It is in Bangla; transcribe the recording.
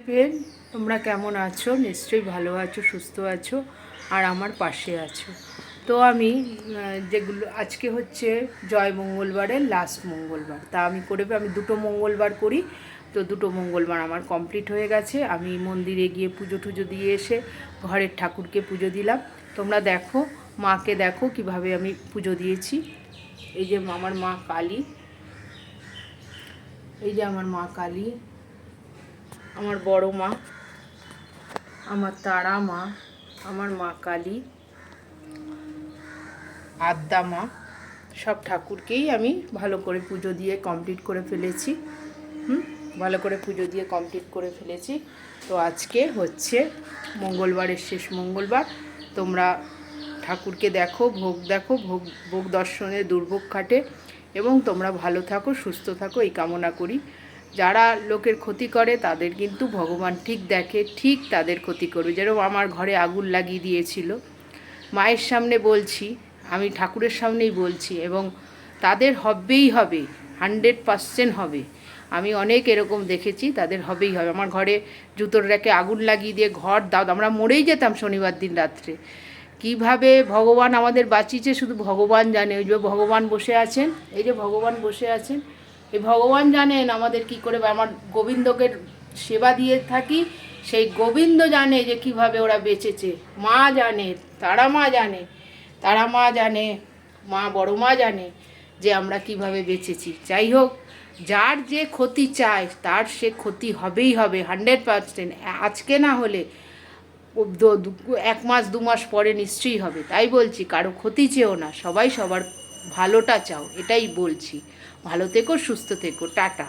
ফ্রেন্ড, তোমরা কেমন আছো? নিশ্চয়ই ভালো আছো, সুস্থ আছো আর আমার পাশে আছো। তো আমি যেগুলো আজকে হচ্ছে জয় মঙ্গলবারের লাস্ট মঙ্গলবার, তা আমি আমি দুটো মঙ্গলবার করি। তো দুটো মঙ্গলবার আমার কমপ্লিট হয়ে গেছে। আমি মন্দিরে গিয়ে পুজো টুজো দিয়ে এসে ঘরের ঠাকুরকে পুজো দিলাম। তোমরা দেখো, মাকে দেখো কিভাবে আমি পুজো দিয়েছি। এই যে আমার মা কালী, এই যে আমার মা কালী, আমার বড় মা, আমার তারা মা, আমার মা কালী, আদ্যা মা, সব ঠাকুরকেই আমি ভালো করে পুজো দিয়ে কমপ্লিট করে ফেলেছি। ভালো করে পুজো দিয়ে কমপ্লিট করে ফেলেছি। তো আজকে হচ্ছে মঙ্গলবারের শেষ মঙ্গলবার। তোমরা ঠাকুরকে দেখো, ভোগ ভোগ দর্শনে দুর্ভোগ কাটে এবং তোমরা ভালো থাকো, সুস্থ থাকো, এই কামনা করি। যারা লোকের ক্ষতি করে তাদের কিন্তু ভগবান ঠিক দেখে, ঠিক তাদের ক্ষতি করবে। যেরকম আমার ঘরে আগুন লাগিয়ে দিয়েছিল, মায়ের সামনে বলছি, আমি ঠাকুরের সামনেই বলছি, এবং তাদের হবেই হবে, 100% হবে। আমি অনেক এরকম দেখেছি, তাদের হবেই হবে। আমার ঘরে জুতোর র্যাকে আগুন লাগিয়ে দিয়ে ঘর দাও, আমরা মরেই যেতাম শনিবার দিন রাত্রে। কিভাবে ভগবান আমাদের বাঁচিয়েছে শুধু ভগবান জানে। ওই যে ভগবান বসে আছেন, এই যে ভগবান বসে আছেন, এই ভগবান জানেন আমাদের কি করে। আমার গোবিন্দকে সেবা দিয়ে থাকি, সেই গোবিন্দ জানে যে কিভাবে ওরা বেঁচেছে। মা জানে, তারা মা জানে, তারা মা জানে, মা বড় মা জানে যে আমরা কিভাবে বেঁচেছি। যাই হোক, যার যে ক্ষতি চায় তার সে ক্ষতি হবেই হবে, 100%। আজকে না হলে 1 মাস 2 মাস পরে নিশ্চয়ই হবে। তাই বলছি, কারো ক্ষতি চেও না, সবাই সবার ভালোটা চাও, এটাই বলছি। ভালো থেকো, সুস্থ থেকো, টাটা।